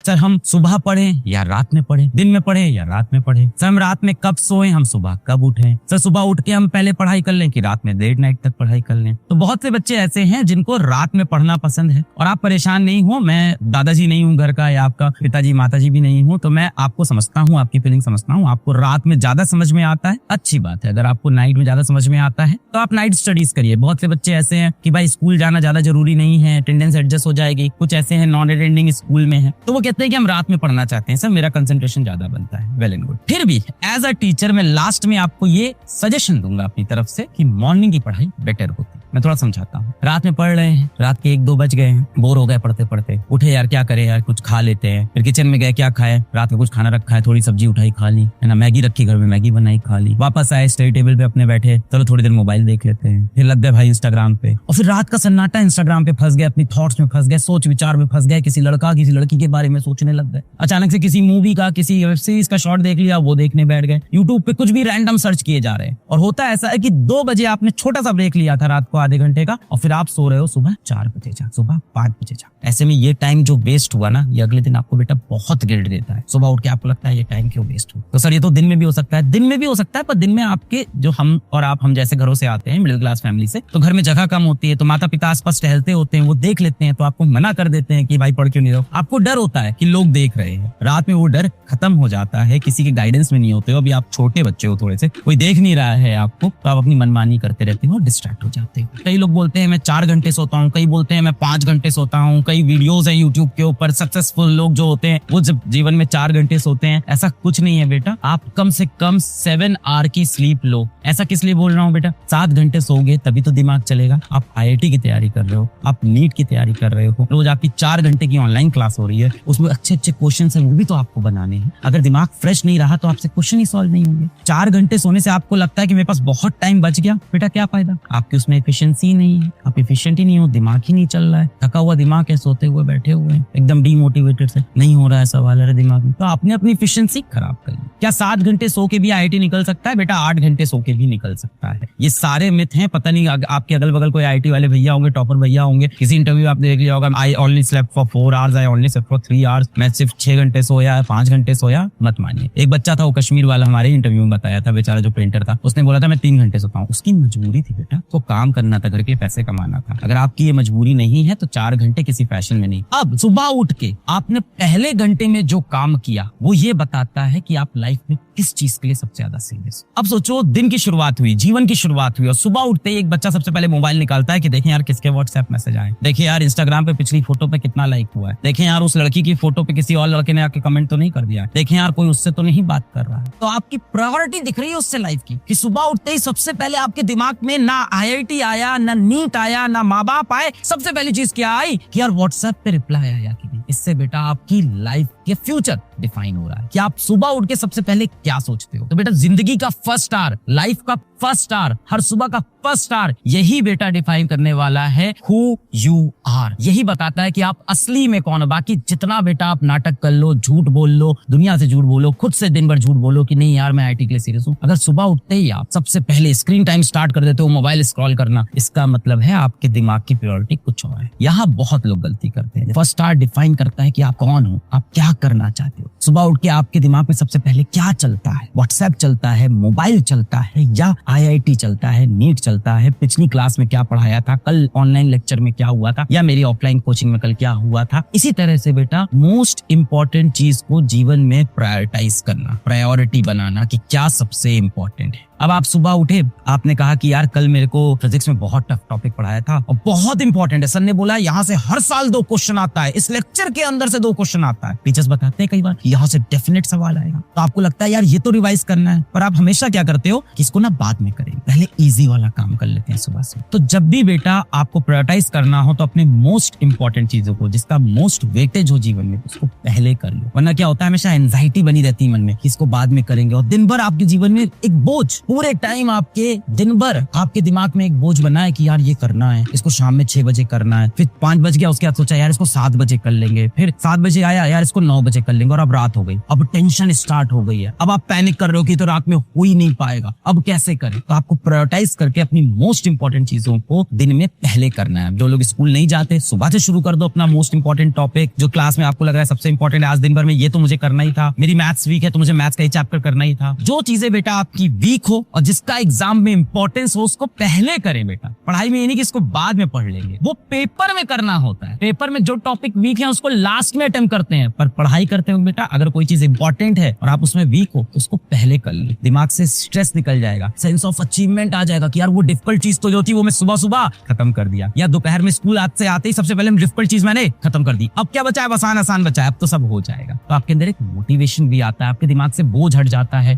Sir हम सुबह पढ़ें या रात में पढ़ें, दिन में पढ़ें या रात में पढ़ें, सर हम रात में कब सोएं, हम सुबह कब उठें, सर सुबह उठ के हम पहले पढ़ाई कर लें कि रात में लेट नाइट तक पढ़ाई कर लें। तो बहुत से बच्चे ऐसे हैं जिनको रात में पढ़ना पसंद है। और आप परेशान नहीं हो, मैं दादाजी नहीं हूँ घर का या आपका पिताजी माताजी भी नहीं हूँ, तो मैं आपको समझता हूँ, आपकी फीलिंग समझता हूँ। आपको रात में ज्यादा समझ में आता है, अच्छी बात है। अगर आपको नाइट में ज्यादा समझ में आता है तो आप नाइट स्टडीज करिए। बहुत से बच्चे ऐसे हैं कि भाई स्कूल जाना ज्यादा जरूरी नहीं है, अटेंडेंस एडजस्ट हो जाएगी। कुछ ऐसे हैं नॉन अटेंडिंग स्कूल में है, तो वो कहते हैं कि हम रात में पढ़ना चाहते हैं, सर मेरा कंसंट्रेशन ज्यादा बनता है। Well and good. फिर भी एज अ टीचर मैं लास्ट में आपको ये सजेशन दूंगा अपनी तरफ से कि मॉर्निंग की पढ़ाई बेटर होती है। मैं थोड़ा समझाता हूँ। रात में पढ़ रहे हैं, रात के 1-2 बज गए हैं, बोर हो गए पढ़ते पढ़ते, उठे यार क्या करें यार, कुछ खा लेते हैं। फिर किचन में गए, क्या खाए, रात में कुछ खाना रखा है, थोड़ी सब्जी उठाई खा ली, है ना, मैगी रखी घर में, मैगी बनाई खा ली। वापस आए, स्टडी टेबल पे अपने बैठे, चलो थोड़ी देर मोबाइल देख लेते हैं, फिर लग गए भाई इंस्टाग्राम पे, और फिर रात का सन्नाटा, इंस्टाग्राम पे फंस गए, अपनी थॉट्स में फंस गए, सोच विचार में फंस गए, किसी लड़का किसी लड़की के बारे में सोचने लग गए। अचानक से किसी मूवी का, किसी वेब सीरीज का शॉर्ट देख लिया, वो देखने बैठ गए। यूट्यूब पे कुछ भी रैंडम सर्च किए जा रहे हैं। और होता ऐसा है कि 2 बजे आपने छोटा सा ब्रेक लिया था रात को आधे घंटे का, और फिर आप सो रहे हो सुबह 4 बजे जा, सुबह 5 बजे जा। ऐसे में ये टाइम जो वेस्ट हुआ ना, ये अगले दिन आपको बेटा बहुत गिल्ट देता है। सुबह उठ के आपको लगता है ये टाइम क्यों वेस्ट हुआ। तो सर ये तो दिन में भी हो सकता है, दिन में भी हो सकता है, पर दिन में आपके जो हम और आप, हम जैसे घरों से आते हैं, मिडिल क्लास फैमिली से, तो घर में जगह कम होती है, तो माता पिता आसपास टहलते होते हैं, वो देख लेते हैं, तो आपको मना कर देते हैं कि भाई पढ़ क्यों नहीं रहो। आपको डर होता है कि लोग देख रहे हैं। रात में वो डर खत्म हो जाता है, किसी के गाइडेंस में नहीं होते हो। अभी आप छोटे बच्चे हो, थोड़े से कोई देख नहीं रहा है आपको, तो आप अपनी मनमानी करते रहते हो और डिस्ट्रैक्ट हो जाते हो। कई लोग बोलते हैं मैं 4 घंटे सोता हूँ, कई बोलते हैं मैं 5 घंटे सोता हूँ। कई वीडियोस हैं यूट्यूब के ऊपर, सक्सेसफुल लोग जो होते हैं वो जब जीवन में 4 घंटे सोते हैं। ऐसा कुछ नहीं है बेटा, आप कम से कम 7 आवर की स्लीप लो। ऐसा किस लिए बोल रहा हूँ बेटा, 7 घंटे सोगे तभी तो दिमाग चलेगा। आप IIT की तैयारी कर रहे हो, आप नीट की तैयारी कर रहे हो, रोज आपकी 4 घंटे की ऑनलाइन क्लास हो रही है, उसमें अच्छे अच्छे क्वेश्चन है, वो भी तो आपको बनाने हैं। अगर दिमाग फ्रेश नहीं रहा तो आपसे क्वेश्चन ही सॉल्व नहीं होंगे। 4 घंटे सोने से आपको लगता है कि मेरे पास बहुत टाइम बच गया, बेटा क्या फायदा, आपकी उसमें एफिशिएंसी नहीं है, आप एफिशिएंट ही नहीं हो, दिमाग ही नहीं चल रहा है, थका हुआ दिमाग है, सोते हुए बैठे हुए हैं, एकदम डीमोटिवेटेड से नहीं हो रहा है सवाल है दिमाग में, तो आपने अपनी एफिशिएंसी खराब कर ली। क्या 7 घंटे सो के भी IIT निकल सकता है बेटा? 8 घंटे सो के भी निकल सकता है। ये सारे मिथ हैं। पता नहीं आपके अगल बगल कोई IIT वाले भैया होंगे, टॉपर भैया होंगे, किसी इंटरव्यू आपने देख लिया होगा, I only slept for 4 hours, I only slept for 3 hours, मैं सिर्फ 6 घंटे सोया, 5 घंटे सोया। मत मानिए। एक बच्चा था, वो कश्मीर वाला, हमारे इंटरव्यू में बताया था, बेचारा जो पेंटर था, उसने बोला था मैं 3 घंटे सोता हूँ। उसकी मजबूरी थी बेटा, तो काम करना था, घर के पैसे कमाना था। अगर आपकी ये मजबूरी नहीं है तो 4 घंटे किसी फैशन में नहीं। अब सुबह उठ के आपने पहले घंटे में जो काम किया वो ये बताता है कि आप लाइफ में किस चीज के लिए सबसे ज्यादा सीरियस। अब सोचो, दिन की शुरुआत हुई, जीवन की शुरुआत हुई, और सुबह उठते ही एक बच्चा सबसे पहले मोबाइल निकालता है कि देखें यार किसके व्हाट्सएप मैसेज आए, देखें यार इंस्टाग्राम पे पिछली फोटो पे कितना लाइक हुआ है, देखें यार उस लड़की की फोटो पे किसी और लड़के ने आके कमेंट तो नहीं कर दिया, देखें यार कोई उससे तो नहीं बात कर रहा है। तो आपकी प्रायोरिटी दिख रही है उससे लाइफ की, कि सुबह उठते ही सबसे पहले आपके दिमाग में ना IIT आया, ना नीट आया, ना माँ बाप आए, सबसे पहली चीज क्या आई कि यार व्हाट्सएप पे रिप्लाई आया कि नहीं। इससे बेटा आपकी लाइफ के फ्यूचर डिफाइन हो रहा है कि आप सुबह उठ के सबसे पहले क्या सोचते हो। तो बेटा जिंदगी का फर्स्ट स्टार, लाइफ का फर्स्ट स्टार, हर सुबह का फर्स्ट स्टार, यही बेटा डिफाइन करने वाला है हु यू आर। यही बताता है कि आप असली में कौन हो। बाकी जितना बेटा आप नाटक कर लो, झूठ बोल लो, दुनिया से झूठ बोलो, खुद से दिन भर झूठ बोलो कि नहीं यार मैं IIT के लिए सीरियस हूँ, अगर सुबह उठते ही आप सबसे पहले स्क्रीन टाइम स्टार्ट कर देते हो मोबाइल स्क्रॉल करना, इसका मतलब है आपके दिमाग की प्रायोरिटी कुछ और है। यहाँ बहुत लोग गलती करते हैं। फर्स्ट स्टार डिफाइन करता है कि आप कौन हो, आप क्या करना चाहते हो। सुबह उठ के आपके दिमाग में सबसे पहले क्या चलता है, व्हाट्सएप चलता है, मोबाइल चलता है, या IIT चलता है, नीट चलता है, पिछली क्लास में क्या पढ़ाया था, कल ऑनलाइन लेक्चर में क्या हुआ था, या मेरी ऑफलाइन कोचिंग में कल क्या हुआ था। इसी तरह से बेटा मोस्ट इंपॉर्टेंट चीज को जीवन में प्रायोरिटाइज करना, प्रायोरिटी बनाना कि क्या सबसे इंपॉर्टेंट है। अब आप सुबह उठे, आपने कहा कि यार कल मेरे को फिजिक्स में बहुत टफ टॉपिक पढ़ाया था और बहुत इंपॉर्टेंट है, सर ने बोला यहाँ से हर साल 2 क्वेश्चन आता है, इस लेक्चर के अंदर से 2 क्वेश्चन आता है। टीचर्स बताते हैं कई बार यहाँ से डेफिनेट सवाल आएगा, तो आपको लगता है यार ये तो रिवाइज करना है, पर आप हमेशा क्या करते हो कि इसको ना बाद में करेंगे, पहले इजी वाला काम कर लेते हैं सुबह से। तो जब भी बेटा आपको प्रायोरिटाइज करना हो तो अपने मोस्ट इंपॉर्टेंट चीजों को, जिसका मोस्ट वेटेज हो जीवन में, उसको पहले कर लो। वरना क्या होता है, हमेशा एंजाइटी बनी रहती है मन में कि इसको बाद में करेंगे, और दिन भर आपके जीवन में एक बोझ, पूरे टाइम आपके दिन भर आपके दिमाग में एक बोझ बना है कि यार ये करना है, इसको शाम में 6 बजे करना है, फिर 5 बज गया, उसके बाद सोचा यार इसको 7 बजे कर लेंगे, फिर 7 बजे आया यार इसको 9 बजे कर लेंगे, और अब रात हो गई, अब टेंशन स्टार्ट हो गई है, अब आप पैनिक कर रहे हो कि तो रात में हो ही नहीं पाएगा, अब कैसे करें। तो आपको प्रायोरिटाइज करके अपनी मोस्ट इंपॉर्टेंट चीजों को दिन में पहले करना है। जो लोग स्कूल नहीं जाते, सुबह से शुरू कर दो अपना मोस्ट इंपॉर्टेंट टॉपिक, जो क्लास में आपको लग रहा है सबसे इंपॉर्टेंट है आज दिन भर में, ये तो मुझे करना ही था, मेरी मैथ्स वीक है तो मुझे मैथ्स का ही चैप्टर करना ही था। जो चीजें बेटा आपकी वीक हो और जिसका एग्जाम में इंपॉर्टेंस हो, उसको पहले करें बेटा। पढ़ाई में ये नहीं कि इसको बाद में पढ़ लेंगे, वो पेपर में करना होता है। पेपर में जो टॉपिक वीक है उसको लास्ट में अटेम्प्ट करते हैं, पर पढ़ाई करते हो बेटा अगर कोई चीज इंपॉर्टेंट है और आप उसमें वीक हो तो उसको पहले कर लो। दिमाग से स्ट्रेस निकल जाएगा, सेंस ऑफ अचीवमेंट आ जाएगा कि यार वो डिफिकल्ट चीज तो जो थी वो मैं सुबह सुबह खत्म कर दिया, या दोपहर में स्कूल से आते ही सबसे पहले डिफिकल्ट चीज मैंने खत्म कर दी, अब क्या बचा है, आसान आसान बचा है, अब तो सब हो जाएगा। तो आपके अंदर एक मोटिवेशन भी आता है, आपके दिमाग से बोझ हट जाता है,